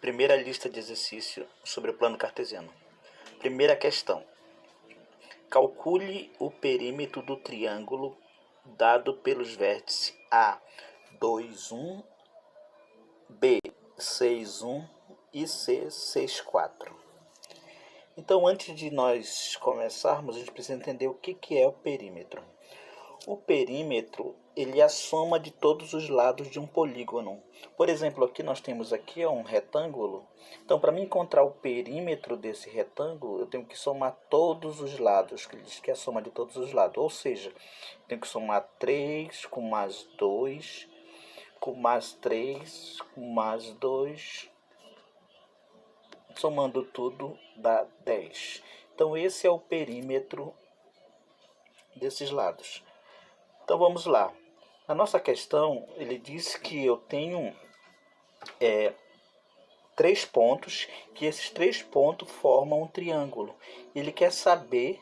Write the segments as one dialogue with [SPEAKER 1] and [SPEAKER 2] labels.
[SPEAKER 1] Primeira lista de exercício sobre o plano cartesiano. Primeira questão. Calcule o perímetro do triângulo dado pelos vértices A, 2, 1, B, 6, 1 e C, 6, 4. Então, antes de nós começarmos, a gente precisa entender o que é o perímetro. O perímetro, ele é a soma de todos os lados de um polígono. Por exemplo, aqui nós temos aqui um retângulo. Então, para mim encontrar o perímetro desse retângulo, eu tenho que somar todos os lados, que diz que é a soma de todos os lados. Ou seja, eu tenho que somar 3 com mais 2, com mais 3, com mais 2, somando tudo dá 10. Então, esse é o perímetro desses lados. Então vamos lá. Na nossa questão, ele diz que eu tenho 3 pontos, que esses 3 pontos formam um triângulo. Ele quer saber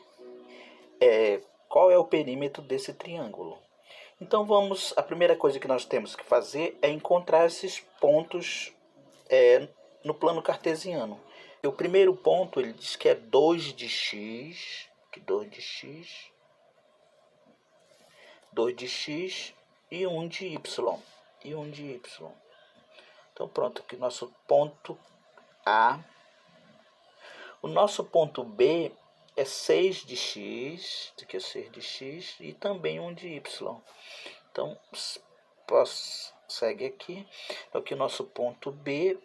[SPEAKER 1] qual é o perímetro desse triângulo. Então a primeira coisa que nós temos que fazer é encontrar esses pontos no plano cartesiano. O primeiro ponto, ele diz que é 2 de x, 2 de x e 1 de y. Então pronto, aqui nosso ponto A. O nosso ponto B é 6 de x, aqui é 6 de x e também 1 de y. Então segue aqui. Então aqui o nosso ponto B,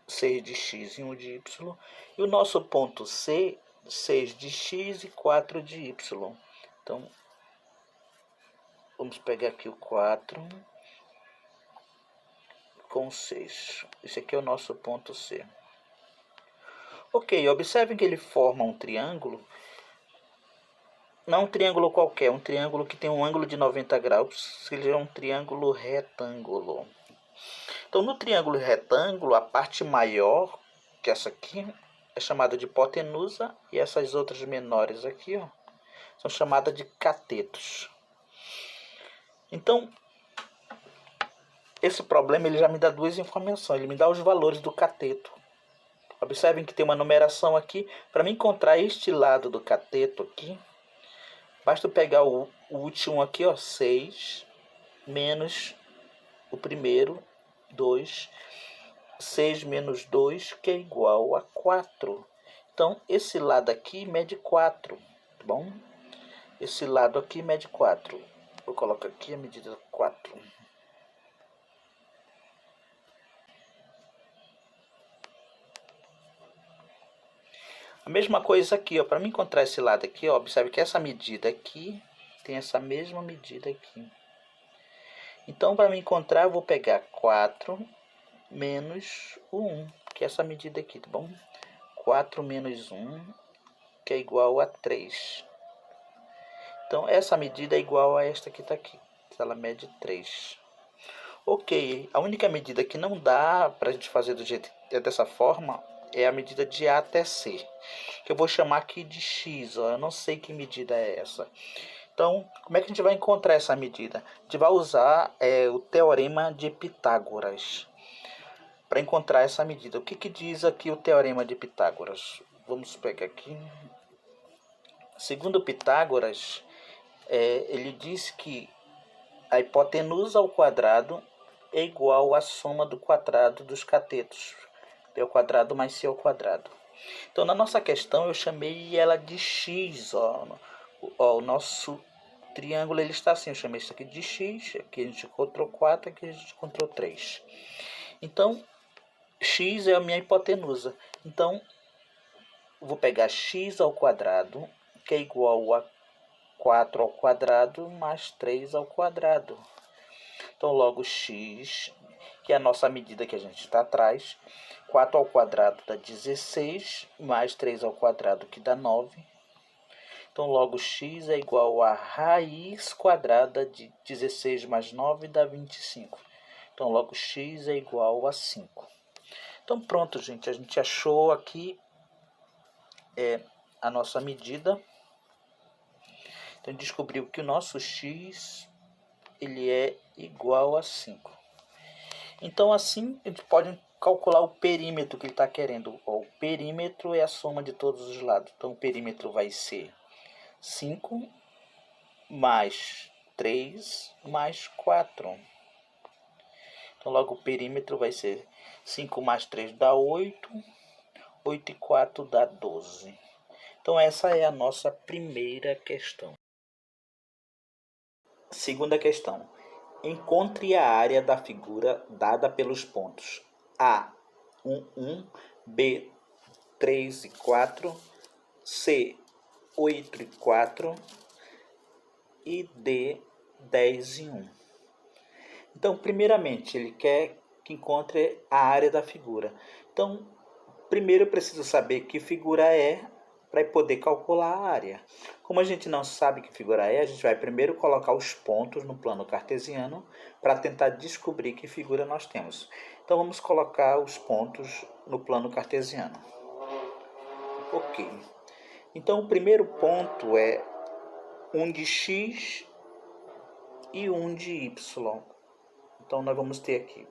[SPEAKER 1] 6 de x e 1 de y. E o nosso ponto C, 6 de x e 4 de y. Então vamos pegar aqui o 4 com 6. Esse aqui é o nosso ponto C. Ok, observem que ele forma um triângulo. Não um triângulo qualquer, um triângulo que tem um ângulo de 90 graus. Ele é um triângulo retângulo. Então, no triângulo retângulo, a parte maior, que essa aqui, é chamada de hipotenusa. E essas outras menores aqui, são chamadas de catetos. Então, esse problema ele já me dá duas informações. Ele me dá os valores do cateto. Observem que tem uma numeração aqui. Para me encontrar este lado do cateto aqui, basta eu pegar o último aqui, 6, menos o primeiro, 2. 6 menos 2, que é igual a 4. Então, esse lado aqui mede 4, tá bom? Esse lado aqui mede 4. Eu coloco aqui a medida 4. A mesma coisa aqui, para me encontrar esse lado aqui, observe que essa medida aqui tem essa mesma medida aqui. Então, para me encontrar, eu vou pegar 4 menos o 1, que é essa medida aqui, tá bom? 4 menos 1, que é igual a 3. Então, essa medida é igual a esta que está aqui. Ela mede 3. Ok, a única medida que não dá para a gente fazer dessa forma é a medida de A até C, que eu vou chamar aqui de x. Eu não sei que medida é essa. Então, como é que a gente vai encontrar essa medida? A gente vai usar o teorema de Pitágoras para encontrar essa medida. O que diz aqui o teorema de Pitágoras? Vamos pegar aqui. Segundo Pitágoras, ele diz que a hipotenusa ao quadrado é igual à soma do quadrado dos catetos. B ao quadrado mais C ao quadrado. Então, na nossa questão, eu chamei ela de x. O nosso triângulo ele está assim. Eu chamei isso aqui de x. Aqui a gente encontrou 4, aqui a gente encontrou 3. Então, x é a minha hipotenusa. Então, eu vou pegar x ao quadrado, que é igual a 4 ao quadrado mais 3 ao quadrado. Então, logo x, que é a nossa medida que a gente está atrás, 4 ao quadrado dá 16, mais 3 ao quadrado que dá 9. Então, logo x é igual a raiz quadrada de 16 mais 9 dá 25. Então, logo x é igual a 5. Então, pronto, gente. A gente achou aqui a nossa medida. Então, descobriu que o nosso x ele é igual a 5. Então, assim, a gente pode calcular o perímetro que ele está querendo. O perímetro é a soma de todos os lados. Então o perímetro vai ser 5 mais 3 mais 4. Então logo o perímetro vai ser 5 mais 3 dá 8. 8 e 4 dá 12. Então essa é a nossa primeira questão. Segunda questão. Encontre a área da figura dada pelos pontos A, 1, 1, B, 3 e 4, C, 8 e 4 e D, 10 e 1. Então, primeiramente, ele quer que encontre a área da figura. Então, primeiro eu preciso saber que figura é para poder calcular a área. Como a gente não sabe que figura é, a gente vai primeiro colocar os pontos no plano cartesiano para tentar descobrir que figura nós temos. Então vamos colocar os pontos no plano cartesiano. Ok. Então o primeiro ponto é 1 de x e 1 de y. Então nós vamos ter aqui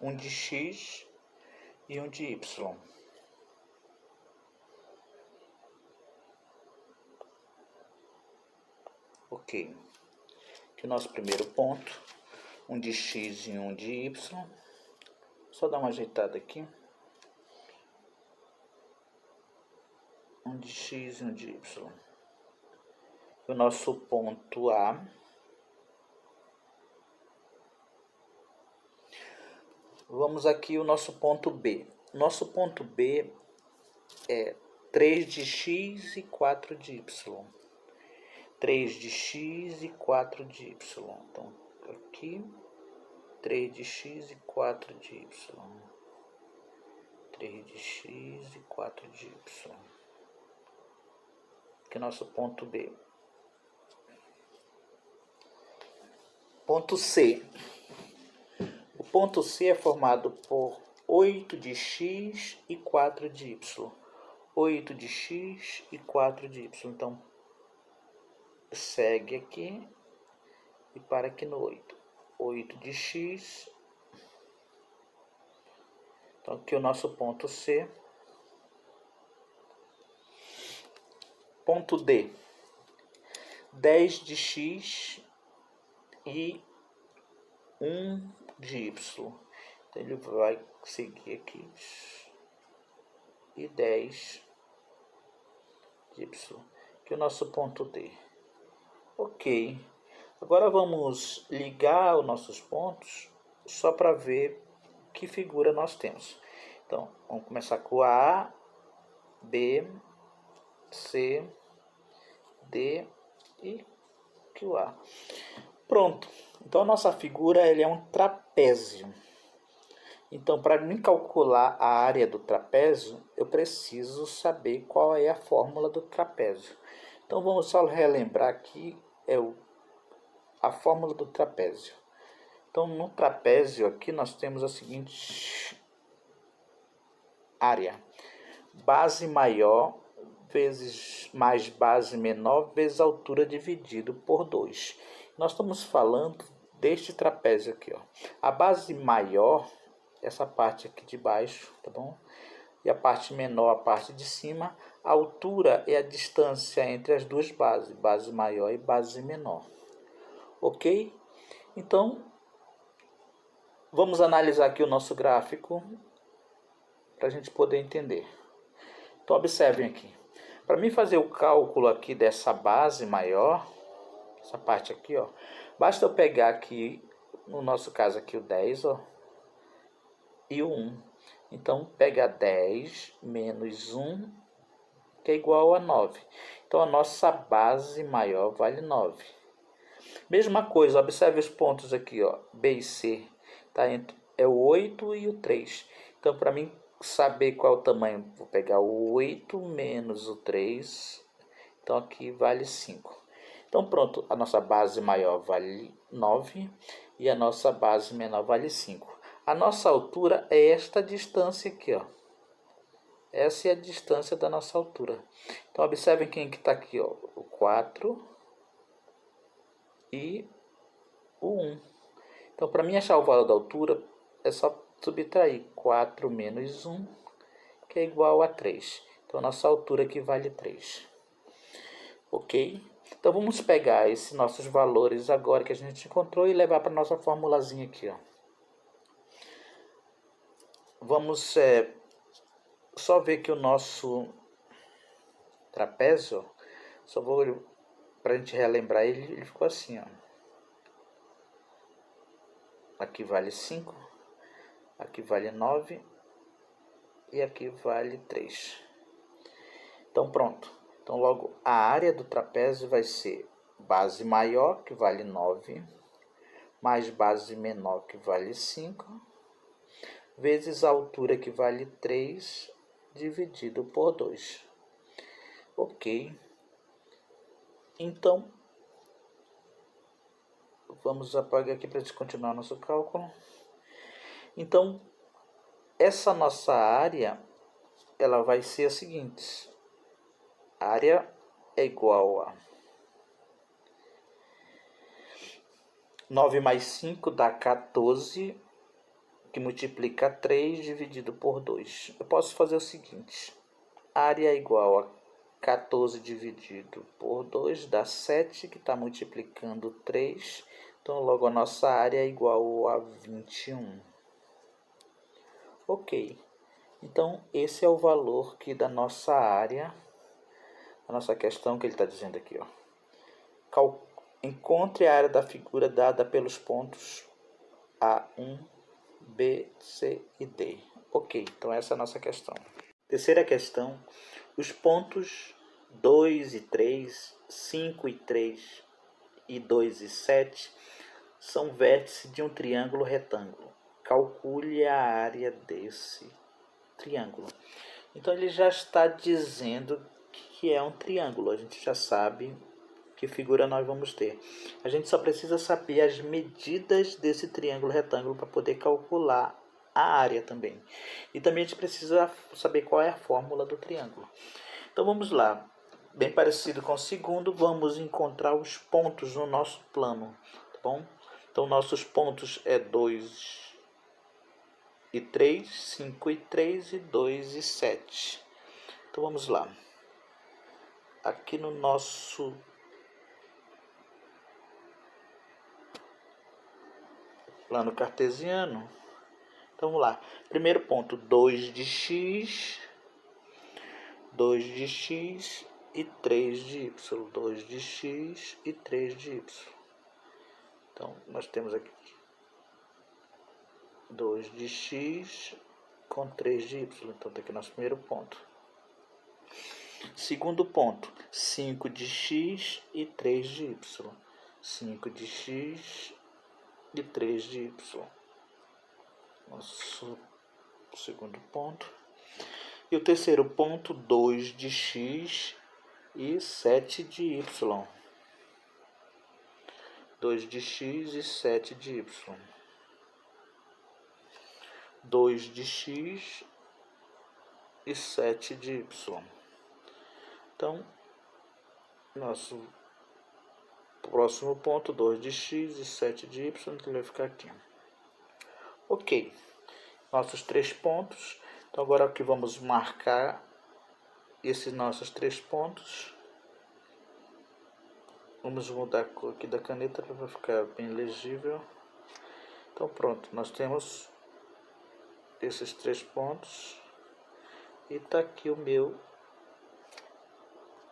[SPEAKER 1] 1 de x e 1 de y. Ok. Aqui o nosso primeiro ponto, 1 de x e 1 de y. Só dar uma ajeitada aqui. 1 de x e 1 de y. O nosso ponto A. Vamos aqui o nosso ponto B. Nosso ponto B é 3 de x e 4 de y. 3 de x e 4 de y. Então, aqui, 3 de x e 4 de y. 3 de x e 4 de y. Aqui é nosso ponto B. Ponto C. O ponto C é formado por 8 de x e 4 de y. 8 de x e 4 de y. Então, segue aqui e para aqui no 8. 8 de x. Então, aqui o nosso ponto C. Ponto D. 10 de x e 1 de y. Então, ele vai seguir aqui. E 10 de y. Aqui o nosso ponto D. Ok. Agora vamos ligar os nossos pontos só para ver que figura nós temos. Então, vamos começar com A, B, C, D e Q, A. Pronto. Então, a nossa figura ele é um trapézio. Então, para mim calcular a área do trapézio, eu preciso saber qual é a fórmula do trapézio. Então, vamos só relembrar aqui a fórmula do trapézio. Então, no trapézio aqui nós temos a seguinte área. Base maior vezes mais base menor vezes altura dividido por 2. Nós estamos falando deste trapézio aqui, ó. A base maior, essa parte aqui de baixo, tá bom? E a parte menor, a parte de cima. A altura é a distância entre as duas bases, base maior e base menor. Ok? Então, vamos analisar aqui o nosso gráfico para a gente poder entender. Então, observem aqui. Para mim fazer o cálculo aqui dessa base maior, essa parte aqui, ó, basta eu pegar aqui, no nosso caso aqui, o 10, ó, e o 1. Então, pega 10 menos 1, que é igual a 9. Então, a nossa base maior vale 9. Mesma coisa, observe os pontos aqui, ó, B e C. Tá entre, é o 8 e o 3. Então, para mim saber qual é o tamanho, vou pegar o 8 menos o 3. Então, aqui vale 5. Então, pronto, a nossa base maior vale 9 e a nossa base menor vale 5. A nossa altura é esta distância aqui, ó. Essa é a distância da nossa altura. Então, observem quem que está aqui, ó, o 4 e o 1. Então, para mim achar o valor da altura, é só subtrair 4 menos 1, que é igual a 3. Então, nossa altura aqui vale 3. Ok? Então, vamos pegar esses nossos valores agora que a gente encontrou e levar para a nossa formulazinha aqui. Ó. Vamos só ver que o nosso trapézio, só vou para a gente relembrar ele ficou assim. Ó. Aqui vale 5, aqui vale 9 e aqui vale 3. Então, pronto. Então, logo, a área do trapézio vai ser base maior, que vale 9, mais base menor, que vale 5, vezes a altura, que vale 3, dividido por 2. Ok. Então, vamos apagar aqui para a gente continuar nosso cálculo. Então, essa nossa área, ela vai ser a seguinte. A área é igual a 9 mais 5 dá 14, que multiplica 3 dividido por 2. Eu posso fazer o seguinte. A área é igual a 14 dividido por 2 dá 7, que está multiplicando 3. Então, logo a nossa área é igual a 21. Ok. Então, esse é o valor que da nossa área, a nossa questão que ele está dizendo aqui. Ó. Encontre a área da figura dada pelos pontos A1, B, C e D. Ok, então essa é a nossa questão. Terceira questão. Os pontos 2 e 3, 5 e 3 e 2 e 7 são vértices de um triângulo retângulo. Calcule a área desse triângulo. Então ele já está dizendo que é um triângulo. A gente já sabe que figura nós vamos ter. A gente só precisa saber as medidas desse triângulo retângulo para poder calcular a área também. E também a gente precisa saber qual é a fórmula do triângulo. Então vamos lá. Bem parecido com o segundo, vamos encontrar os pontos no nosso plano. Tá bom? Então nossos pontos é 2 e 3, 5 e 3 e 2 e 7. Então vamos lá. Aqui no nosso plano cartesiano, então vamos lá. Primeiro ponto, 2 de x, 2 de x e 3 de y. 2 de x e 3 de y. Então nós temos aqui 2 de x com 3 de y. Então está aqui nosso primeiro ponto. Segundo ponto, 5 de x e 3 de y. 5 de x e 3 de y. Nosso segundo ponto. E o terceiro ponto, 2 de x e 7 de y. 2 de x e 7 de y. 2 de x e 7 de y. Então, nosso próximo ponto, 2 de x e 7 de y, que vai ficar aqui. Ok. Nossos 3 pontos. Então, agora aqui vamos marcar esses nossos 3 pontos. Vamos mudar a cor aqui da caneta para ficar bem legível. Então, pronto. Nós temos esses 3 pontos. E está aqui o meu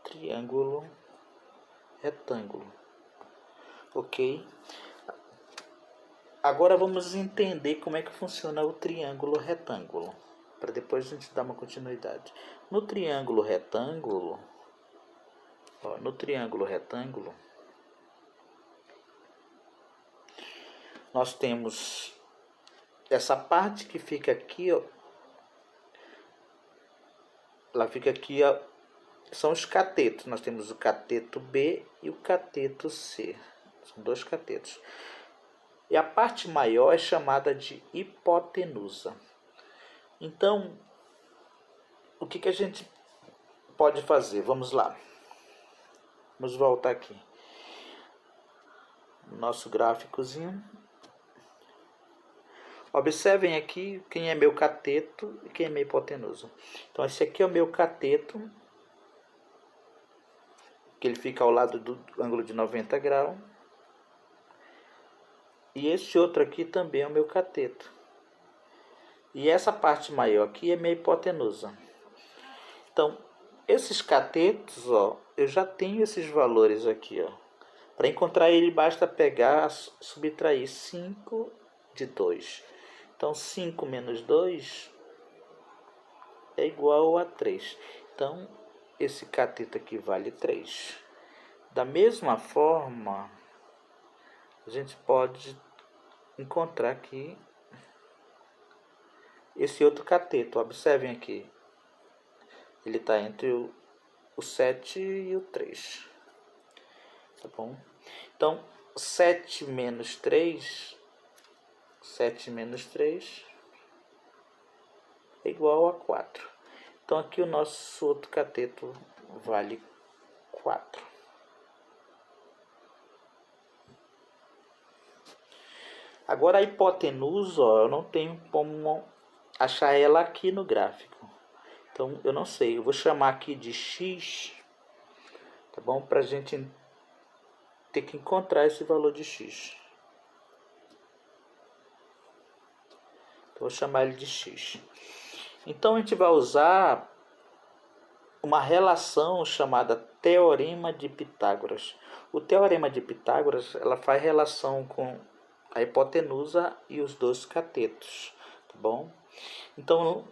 [SPEAKER 1] triângulo retângulo. Ok? Agora vamos entender como é que funciona o triângulo retângulo, para depois a gente dar uma continuidade. No triângulo retângulo, nós temos essa parte que fica aqui, ó, ela fica aqui, ó, são os catetos. Nós temos o cateto B e o cateto C. São 2 catetos. E a parte maior é chamada de hipotenusa. Então, o que a gente pode fazer? Vamos lá. Vamos voltar aqui. Nosso gráficozinho. Observem aqui quem é meu cateto e quem é minha hipotenusa. Então esse aqui é o meu cateto, que ele fica ao lado do ângulo de 90 graus. E esse outro aqui também é o meu cateto. E essa parte maior aqui é minha hipotenusa. Então, esses catetos, ó, eu já tenho esses valores aqui, ó. Para encontrar ele, basta pegar, subtrair 5 de 2. Então, 5 menos 2 é igual a 3. Então, esse cateto aqui vale 3. Da mesma forma, a gente pode encontrar aqui esse outro cateto. Observem aqui. Ele está entre o 7 e o 3. Tá bom? Então, 7 menos 3 é igual a 4. Então, aqui o nosso outro cateto vale 4. Agora, a hipotenusa, ó, eu não tenho como achar ela aqui no gráfico. Então, eu não sei. Eu vou chamar aqui de x, tá bom? Para a gente ter que encontrar esse valor de x. Então, vou chamar ele de x. Então, a gente vai usar uma relação chamada Teorema de Pitágoras. O Teorema de Pitágoras, ela faz relação com a hipotenusa e os dois catetos, tá bom? Então,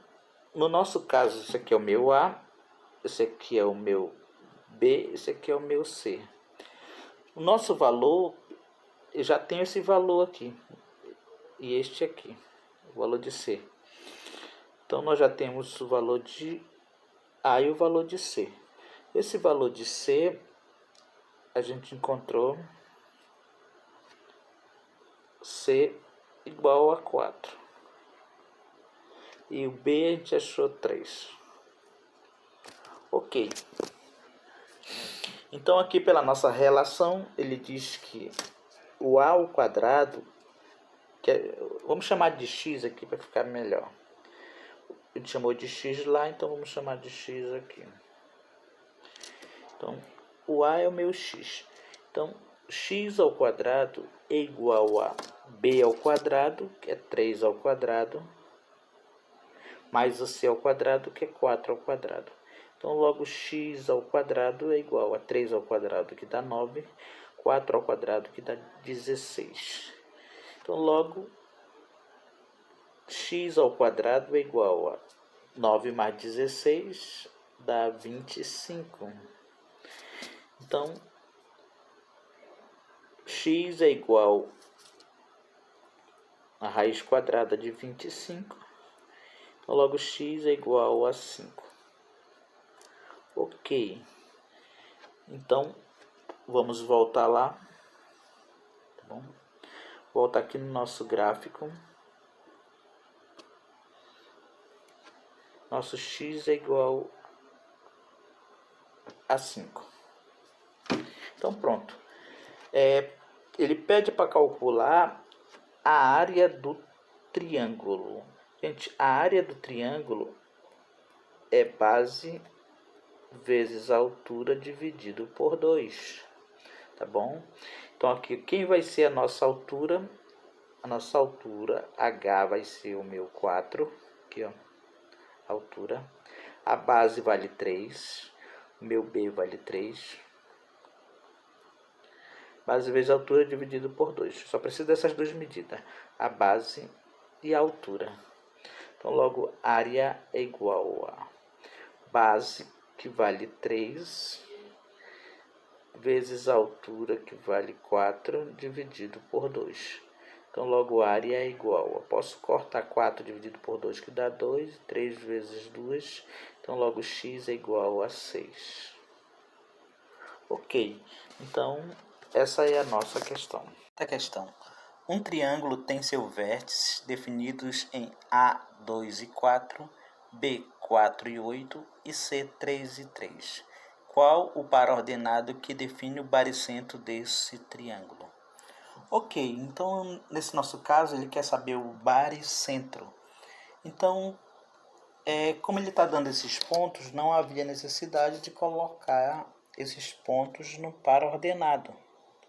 [SPEAKER 1] no nosso caso, esse aqui é o meu A, esse aqui é o meu B, esse aqui é o meu C. O nosso valor, eu já tenho esse valor aqui, e este aqui, o valor de C. Então, nós já temos o valor de A e o valor de C. Esse valor de C, a gente encontrou C igual a 4. E o B a gente achou 3. Ok. Então aqui pela nossa relação, ele diz que o A ao quadrado, vamos chamar de x aqui para ficar melhor. Ele chamou de x lá, então vamos chamar de x aqui. Então, o A é o meu x. Então, x ao quadrado é igual a b ao quadrado, que é 3 ao quadrado, mais o c ao quadrado, que é 4 ao quadrado. Então, logo, x ao quadrado é igual a 3 ao quadrado, que dá 9, 4 ao quadrado, que dá 16. Então, logo, x ao quadrado é igual a 9 mais 16, dá 25. Então, x é igual a raiz quadrada de 25. Então, logo, x é igual a 5. Ok. Então, vamos voltar lá. Tá bom? Voltar aqui no nosso gráfico. Nosso x é igual a 5. Então, pronto. Ele pede para calcular a área do triângulo. Gente, a área do triângulo é base vezes a altura dividido por 2. Tá bom? Então, aqui, quem vai ser a nossa altura? A nossa altura, H vai ser o meu 4. Aqui, ó. Altura. A base vale 3. O meu B vale 3. Base vezes a altura dividido por 2. Só preciso dessas duas medidas. A base e a altura. Então, logo, área é igual a base, que vale 3, vezes a altura, que vale 4, dividido por 2. Então, logo, área é igual. Eu posso cortar 4 dividido por 2, que dá 2. 3 vezes 2. Então, logo, x é igual a 6. Ok. Então, essa é a nossa questão. A questão. Um triângulo tem seus vértices definidos em A, 2 e 4, B, 4 e 8 e C, 3 e 3. Qual o par ordenado que define o baricentro desse triângulo? Ok, então nesse nosso caso ele quer saber o baricentro. Então, como ele está dando esses pontos, não havia necessidade de colocar esses pontos no par ordenado.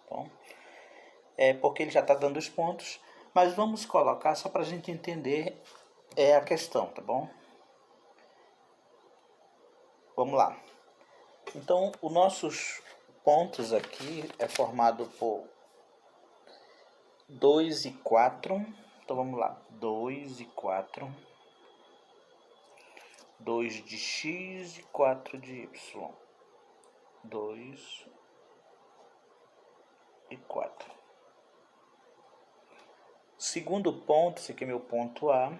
[SPEAKER 1] Bom, porque ele já está dando os pontos, mas vamos colocar só para a gente entender a questão, tá bom? Vamos lá. Então, os nossos pontos aqui é formado por 2 e 4. Então vamos lá. 2 e 4. 2 de x e 4 de y. 2 e 4. Segundo ponto, esse aqui é meu ponto A.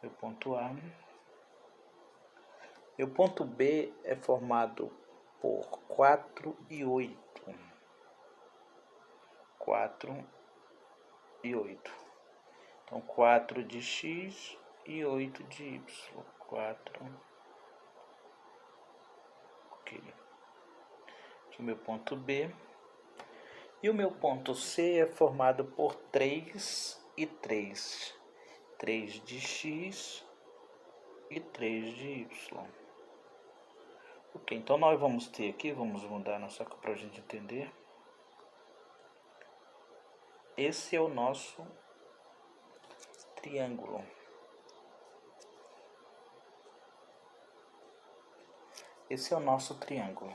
[SPEAKER 1] Meu ponto A. Meu ponto B é formado por 4 e 8. 4 e 8. Então 4 de x e 8 de y. 4. Ok. Aqui o meu ponto B. E o meu ponto C é formado por 3 e 3. 3 de x e 3 de y. Ok, então nós vamos ter aqui, vamos mudar nossa cor para a gente entender. Esse é o nosso triângulo. Esse é o nosso triângulo.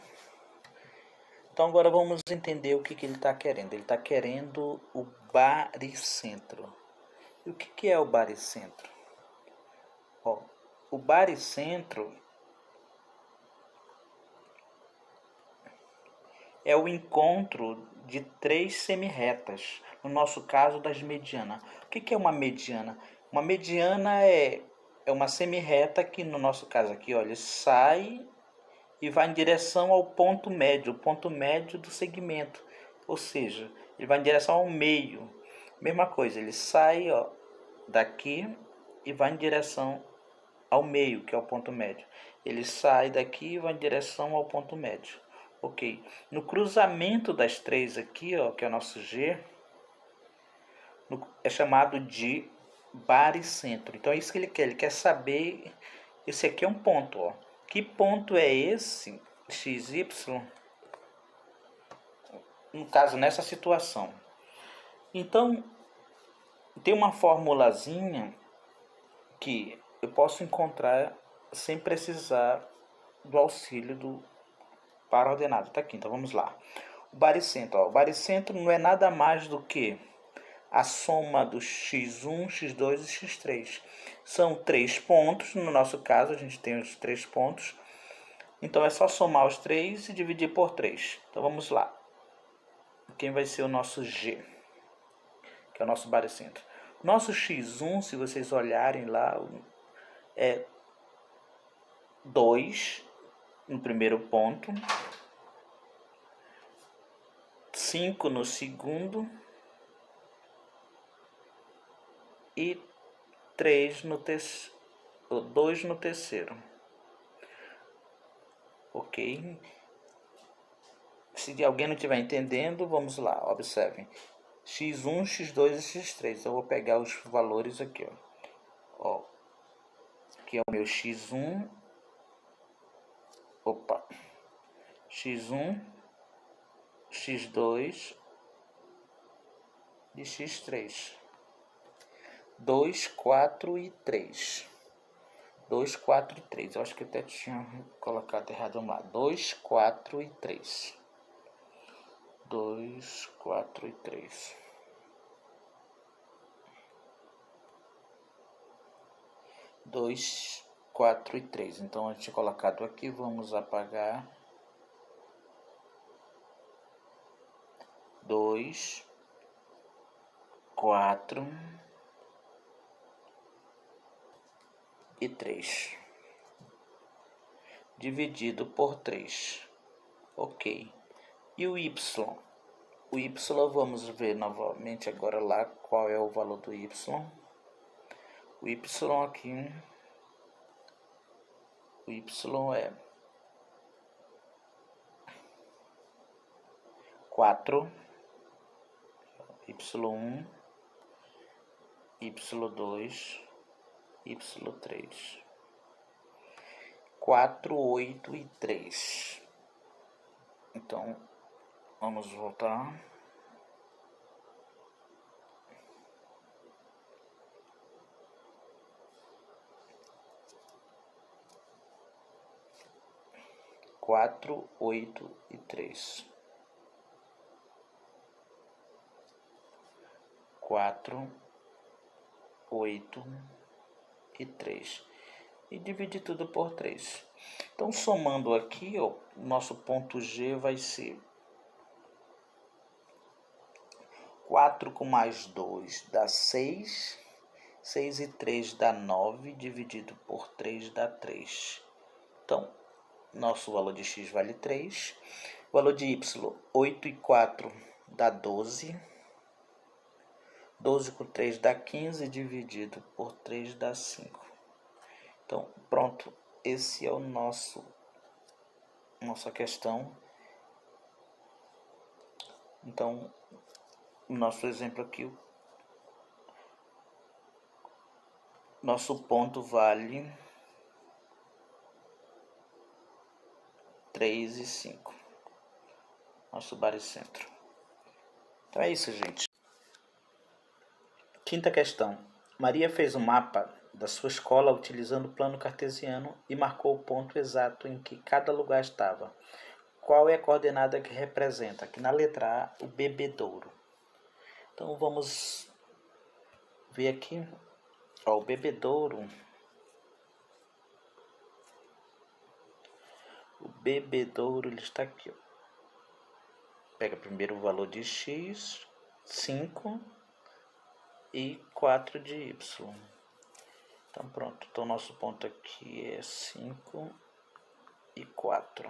[SPEAKER 1] Então agora vamos entender o que ele está querendo. Ele está querendo o baricentro. E o que é o baricentro? Ó, o baricentro é o encontro de três semirretas, no nosso caso das medianas. O que é uma mediana? Uma mediana é uma semirreta que, no nosso caso aqui, olha, sai e vai em direção ao ponto médio, o ponto médio do segmento. Ou seja, ele vai em direção ao meio. Mesma coisa, ele sai daqui e vai em direção ao meio, que é o ponto médio. Ele sai daqui e vai em direção ao ponto médio. Ok. No cruzamento das três aqui, que é o nosso G, é chamado de baricentro. Então é isso que ele quer. Ele quer saber. Esse aqui é um ponto. Que ponto é esse? XY. No caso, nessa situação. Então, tem uma formulazinha que eu posso encontrar sem precisar do auxílio do par ordenado. Tá aqui, então vamos lá. O baricentro. O baricentro não é nada mais do que a soma do x1, x2 e x3. São 3 pontos, no nosso caso a gente tem os 3 pontos. Então é só somar os 3 e dividir por 3. Então vamos lá. Quem vai ser o nosso G? Que é o nosso baricentro. Nosso x1, se vocês olharem lá, é 2 no primeiro ponto, 5 no segundo e 3 no terceiro, 2 no terceiro. Ok? Se alguém não estiver entendendo, vamos lá, observem. x1, x2 e x3. Eu vou pegar os valores aqui, ó. Aqui é o meu x1. Opa. x1, x2 e x3. 2, 4 e 3. 2, 4 e 3. Eu acho que eu até tinha colocado errado. Vamos lá. 2, 4 e 3. 2, 4 e 3. 2, 4 e 3. Então, a gente colocado aqui, vamos apagar. 2, 4 e 3. Dividido por 3. Ok. E o y? O y, vamos ver novamente agora lá qual é o valor do y. O y aqui, o y é 4, y1, y2, y3. 4, 8 e 3. Então, vamos voltar. Quatro, 8 e 3. 4, 8 e 3. E dividir tudo por 3. Então, somando aqui, ó, o nosso ponto G vai ser 4 com mais 2 dá 6. 6 e 3 dá 9, dividido por 3 dá 3. Então, nosso valor de x vale 3. O valor de y, 8 e 4 dá 12. 12 com 3 dá 15, dividido por 3 dá 5. Então, pronto. Esse é o nossa questão. Então, nosso exemplo aqui, nosso ponto vale 3 e 5. Nosso baricentro. Então é isso, gente. Quinta questão. Maria fez um mapa da sua escola utilizando o plano cartesiano e marcou o ponto exato em que cada lugar estava. Qual é a coordenada que representa? Aqui na letra A, o bebedouro. Então vamos ver aqui. Ó, o bebedouro. O bebedouro ele está aqui. Ó. Pega primeiro o valor de x, 5 e 4 de y. Então pronto. Então nosso ponto aqui é 5 e 4.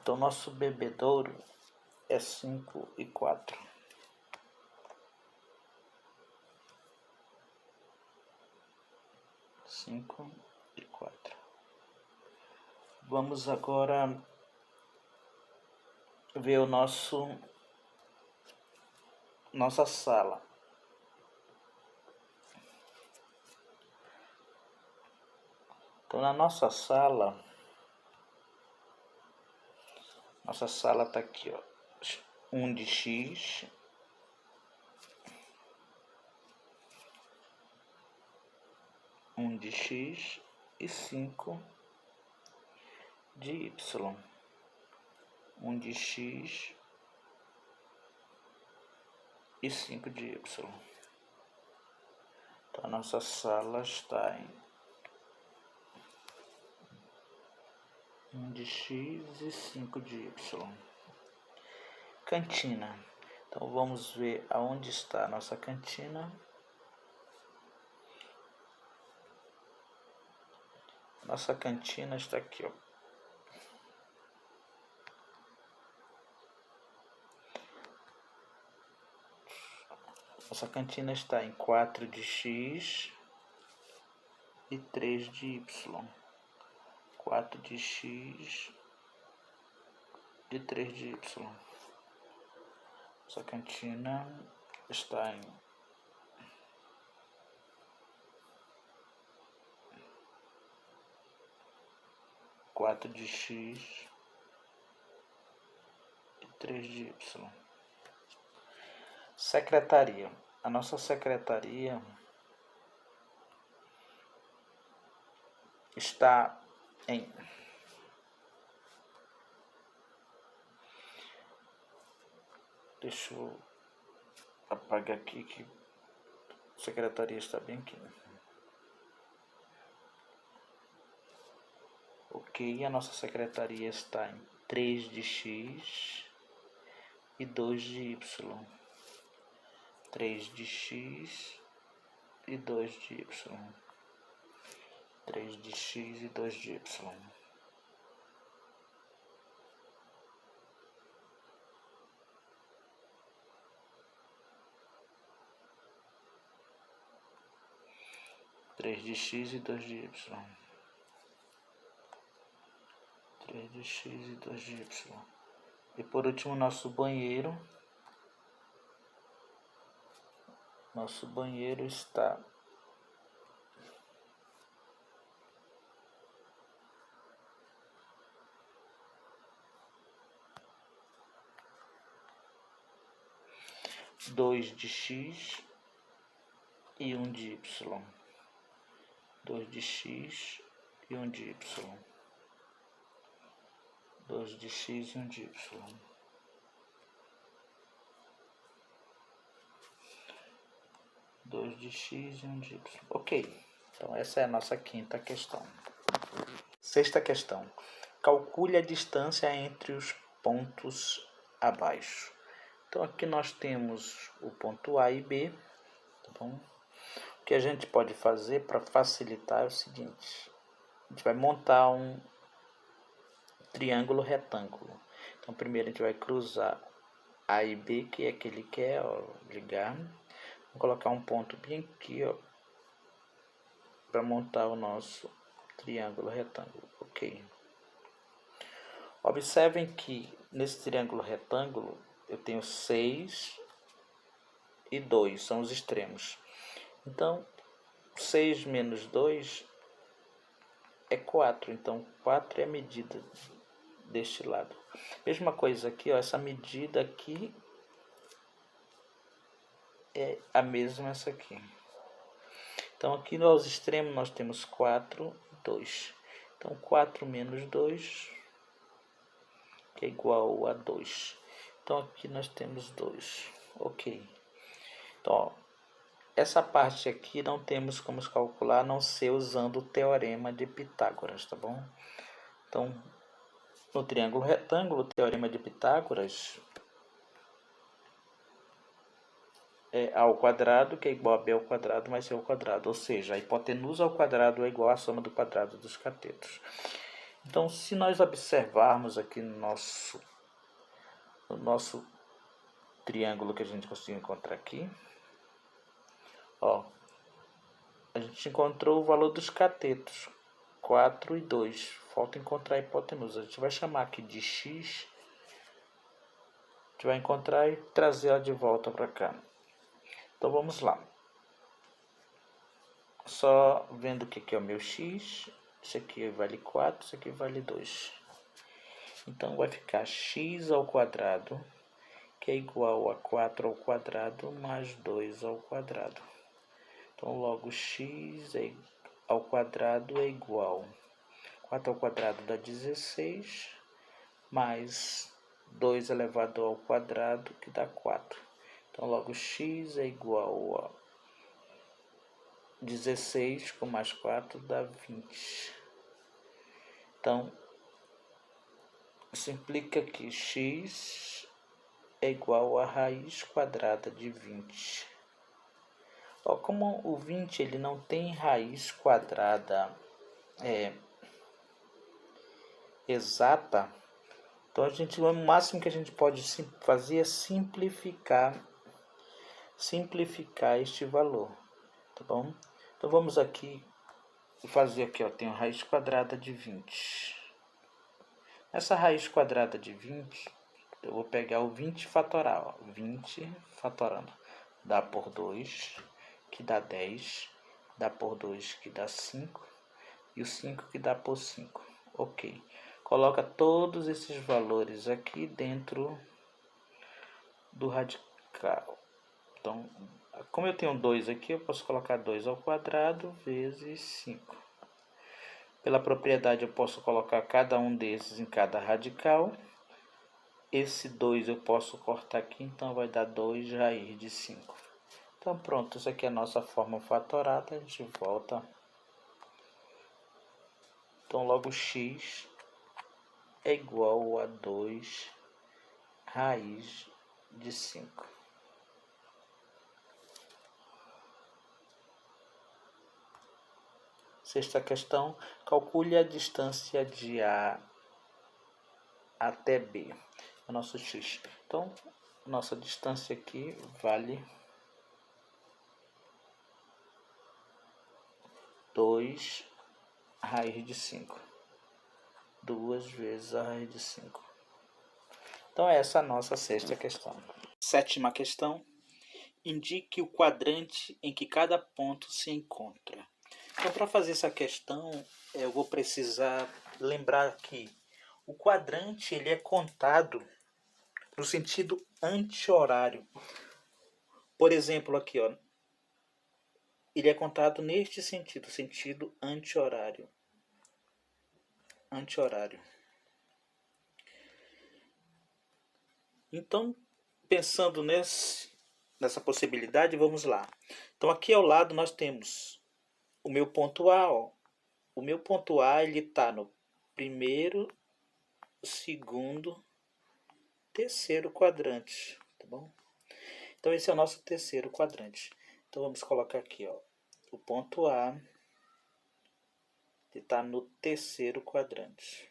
[SPEAKER 1] Então nosso bebedouro é 5 e 4. E 4. Vamos agora ver o nossa sala. Então na nossa sala está aqui, ó, 1 de x, e 5 de y. 1 de x e 5 de y. Então a nossa sala está em 1 de x e 5 de y. Cantina. Então vamos ver aonde está a nossa cantina. Nossa cantina está aqui, ó. Nossa cantina está em 4 de x e 3 de y. 4 de x e 3 de y. Nossa cantina está em 4 de x e 3 de y. Secretaria. A nossa secretaria está em deixa eu apagar aqui que a secretaria está bem aqui. Ok, a nossa secretaria está em 3 de x e 2 de y. 3 de x e 2 de y. 3 de x e 2 de y. Três de x e 2 de y. 3 de x e 2 de y. E por último, nosso banheiro. Nosso banheiro está dois de x e 1 de y. 2 de x e 1 de y. 2 de x e 1 de y. 2 de x e 1 de y. Ok. Então essa é a nossa quinta questão. Sexta questão. Calcule a distância entre os pontos abaixo. Então aqui nós temos o ponto A e B. Tá bom? O que a gente pode fazer para facilitar é o seguinte. A gente vai montar um triângulo retângulo. Então primeiro a gente vai cruzar A e B, que é que ele quer, ó, ligar. Vou colocar um ponto bem aqui, ó, para montar o nosso triângulo retângulo. Ok. Observem que nesse triângulo retângulo eu tenho 6 e 2, são os extremos. Então, 6 menos 2 é 4. Então, 4 é a medida deste lado. Mesma coisa aqui, ó, essa medida aqui é a mesma essa aqui. Então aqui nos extremos nós temos 4 e 2. Então 4 menos 2 que é igual a 2. Então aqui nós temos 2. Ok. Então ó, essa parte aqui não temos como calcular a não ser usando o teorema de Pitágoras, tá bom? Então no triângulo retângulo, o teorema de Pitágoras é A ao quadrado, que é igual a B ao quadrado mais C ao quadrado. Ou seja, a hipotenusa ao quadrado é igual à soma do quadrado dos catetos. Então, se nós observarmos aqui no nosso triângulo que a gente conseguiu encontrar aqui, ó, a gente encontrou o valor dos catetos, 4 e 2. Falta encontrar a hipotenusa. A gente vai chamar aqui de x. A gente vai encontrar e trazer ela de volta para cá. Então vamos lá. Só vendo o que é o meu x. Isso aqui vale 4, isso aqui vale 2. Então vai ficar x ao quadrado, que é igual a 4 ao quadrado mais 2 ao quadrado. Então logo x ao quadrado é igual a 4 ao quadrado dá 16, mais 2 elevado ao quadrado, que dá 4. Então logo x é igual a 16 com mais 4 dá 20. Então, isso implica que x é igual a raiz quadrada de 20. Ó, como o 20 ele não tem raiz quadrada exata, então o máximo que a gente pode fazer é simplificar este valor, tá bom? Então vamos aqui fazer aqui, ó, tenho raiz quadrada de 20. Essa raiz quadrada de 20, eu vou pegar o 20 fatoral, ó, 20 fatorando, dá por 2, que dá 10, dá por 2, que dá 5, e o 5 que dá por 5. Ok. Coloca todos esses valores aqui dentro do radical. Então, como eu tenho 2 aqui, eu posso colocar 2 ao quadrado vezes 5. Pela propriedade, eu posso colocar cada um desses em cada radical. Esse 2 eu posso cortar aqui, então vai dar 2 raiz de 5. Então pronto, isso aqui é a nossa forma fatorada, a gente volta. Então logo x é igual a 2 raiz de 5. Sexta questão, calcule a distância de A até B, o nosso x. Então, nossa distância aqui vale 2 raiz de 5. 2 vezes a raiz de 5. Então essa é a nossa sexta questão. Sétima questão. Indique o quadrante em que cada ponto se encontra. Então, para fazer essa questão, eu vou precisar lembrar que o quadrante ele é contado no sentido anti-horário. Por exemplo, aqui, ó, ele é contado neste sentido, sentido anti-horário. Anti-horário. Então, pensando nessa possibilidade, vamos lá. Então, aqui ao lado nós temos o meu ponto A. Ó. O meu ponto A ele está no primeiro, segundo, terceiro quadrante, tá bom? Então esse é o nosso terceiro quadrante. Então vamos colocar aqui, ó, o ponto A está no terceiro quadrante.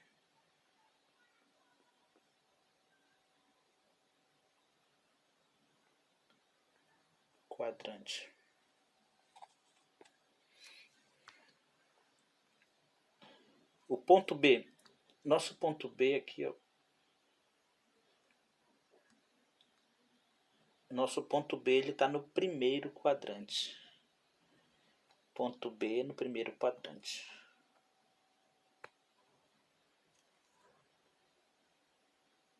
[SPEAKER 1] O ponto B, nosso ponto B aqui, ó, nosso ponto B ele está no primeiro quadrante. Ponto B no primeiro quadrante.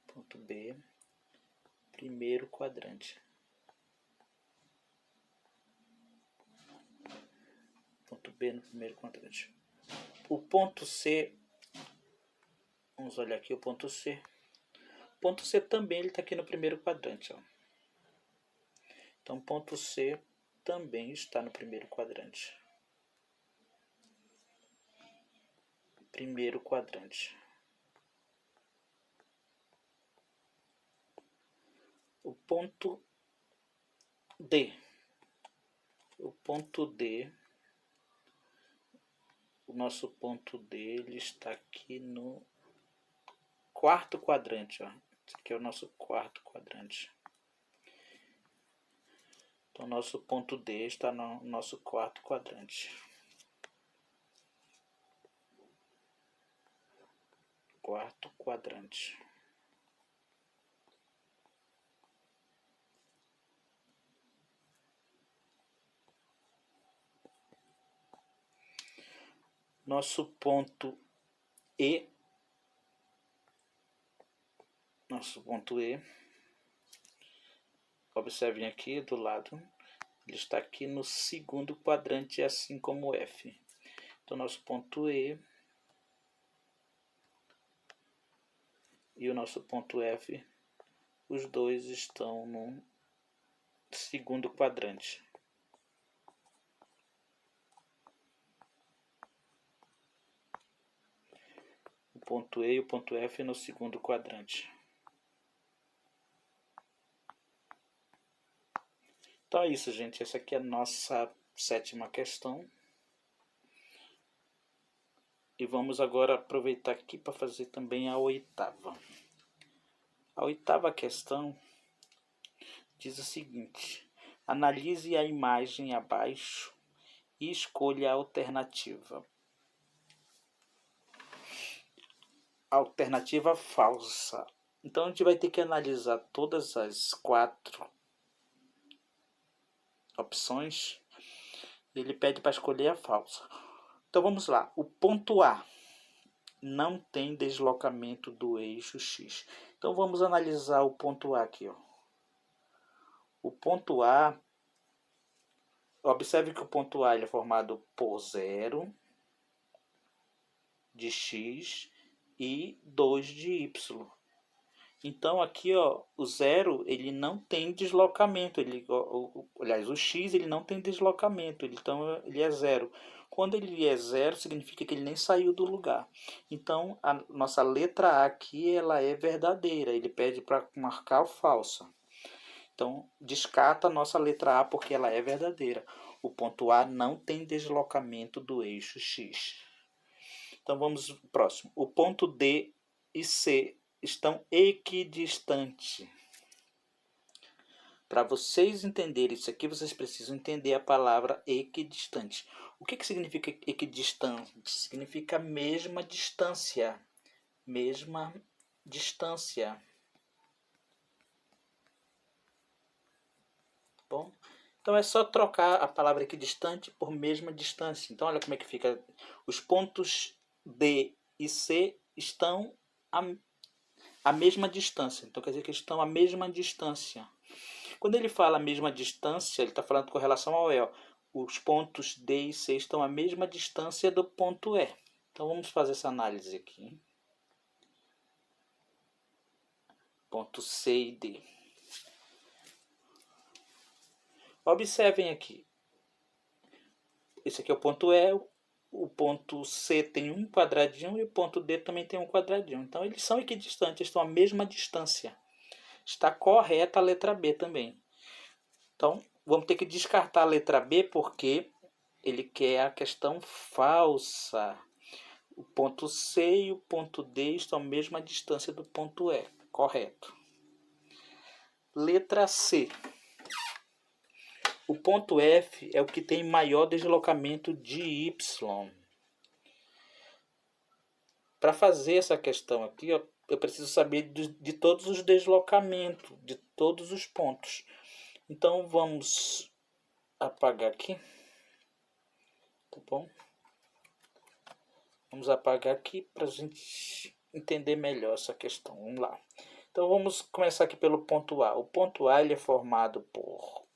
[SPEAKER 1] Ponto B, primeiro quadrante. Ponto B no primeiro quadrante. O ponto C, vamos olhar aqui o ponto C. O ponto C também ele está aqui no primeiro quadrante, ó. Então, ponto C também está no primeiro quadrante. Primeiro quadrante. O ponto D. O ponto D. O nosso ponto D ele está aqui no quarto quadrante. Ó. Esse aqui é o nosso quarto quadrante. Então, nosso ponto D está no nosso quarto quadrante. Quarto quadrante. Nosso ponto E. Nosso ponto E. Observem aqui do lado. Ele está aqui no segundo quadrante, assim como o F. Então, nosso ponto E e o nosso ponto F, os dois estão no segundo quadrante. O ponto E e o ponto F no segundo quadrante. Então é isso, gente. Essa aqui é a nossa sétima questão. E vamos agora aproveitar aqui para fazer também a oitava. A oitava questão diz o seguinte: analise a imagem abaixo e escolha a alternativa. Alternativa falsa. Então a gente vai ter que analisar todas as 4 opções. Ele pede para escolher a falsa. Então vamos lá. O ponto A não tem deslocamento do eixo X. Então vamos analisar o ponto A aqui. Ó. O ponto A, observe que o ponto A ele é formado por 0 de X e 2 de Y. Então aqui, ó, o 0 ele não tem deslocamento, aliás, o x ele não tem deslocamento, então ele é 0. Quando ele é 0, significa que ele nem saiu do lugar. Então a nossa letra A aqui ela é verdadeira, ele pede para marcar falsa. Então descarta a nossa letra A porque ela é verdadeira. O ponto A não tem deslocamento do eixo X. Então vamos ao próximo. O ponto D e C estão equidistantes. Para vocês entenderem isso aqui, vocês precisam entender a palavra equidistante. O que significa equidistante? Significa mesma distância. Mesma distância. bom? Então é só trocar a palavra equidistante por mesma distância. Então olha como é que fica. Os pontos D e C estão a mesma distância. Então quer dizer que estão à mesma distância. Quando ele fala a mesma distância, ele está falando com relação ao E. Os pontos D e C estão à mesma distância do ponto E. Então vamos fazer essa análise aqui. Ponto C e D. Observem aqui. Esse aqui é o ponto E, o ponto C tem um quadradinho e o ponto D também tem um quadradinho. Então eles são equidistantes, estão à mesma distância. Está correta a letra B também. Então vamos ter que descartar a letra B porque ele quer a questão falsa. O ponto C e o ponto D estão à mesma distância do ponto E. Correto. Letra C. O ponto F é o que tem maior deslocamento de Y. Para fazer essa questão aqui, eu preciso saber de todos os deslocamentos, de todos os pontos. Então vamos apagar aqui. Tá bom? Vamos apagar aqui para a gente entender melhor essa questão. Vamos lá. Então vamos começar aqui pelo ponto A. O ponto A ele é formado por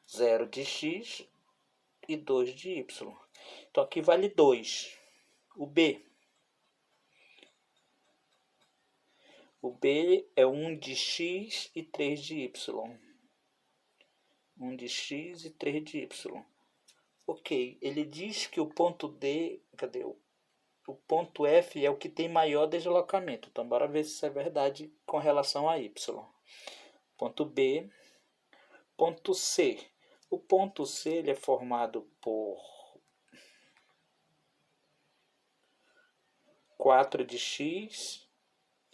[SPEAKER 1] 0 de x e 2 de y. Então aqui vale 2. O B é 1 de x e 3 de y. 1 de x e 3 de y. Ok, ele diz que o ponto D, cadê? O ponto F é o que tem maior deslocamento. Então bora ver se isso é verdade com relação a y. Ponto B. Ponto C. O ponto C ele é formado por 4 de x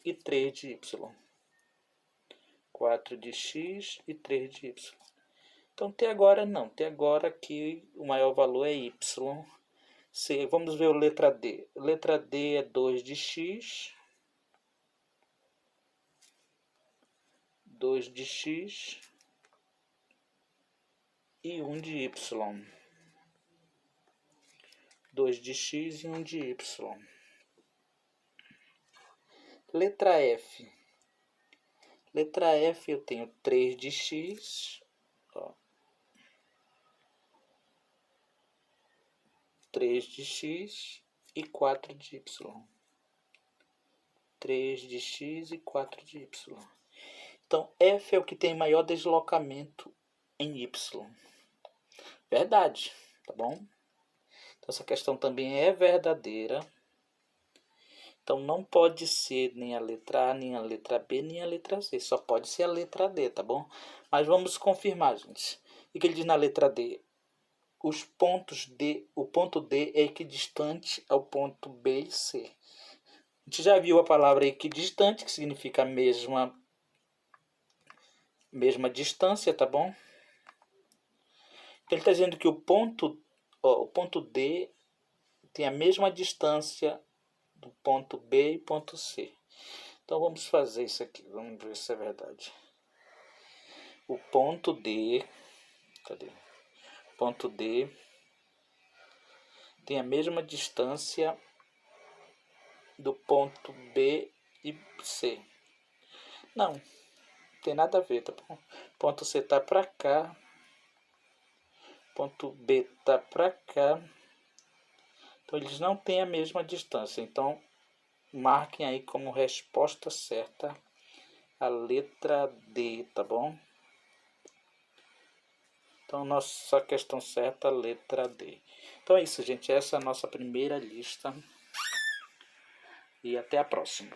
[SPEAKER 1] e 3 de y. 4 de x e 3 de y. Então, até agora não. Até agora aqui o maior valor é y. C, vamos ver a letra D. A letra D é 2 de x. 2 de x e 1 de y. 2 de x e 1 de y. Letra F. Letra F eu tenho 3 de x. 3 de x e 4 de y. 3 de x e 4 de y. Então, F é o que tem maior deslocamento em y. Verdade, tá bom? Então, essa questão também é verdadeira. Então, não pode ser nem a letra A, nem a letra B, nem a letra C. Só pode ser a letra D, tá bom? Mas vamos confirmar, gente. O que ele diz na letra D? Os pontos D, o ponto D é equidistante ao ponto B e C. A gente já viu a palavra equidistante, que significa mesma distância, tá bom? Então, ele está dizendo que o ponto D tem a mesma distância do ponto B e ponto C. Então vamos fazer isso aqui, vamos ver se é verdade. O ponto D, cadê? O ponto D tem a mesma distância do ponto B e C. Não tem nada a ver, tá bom? Ponto C tá para cá, ponto B tá para cá. Então eles não têm a mesma distância. Então marquem aí como resposta certa a letra D, tá bom? Então nossa questão certa a letra D. Então é isso, gente. Essa é a nossa primeira lista. E até a próxima.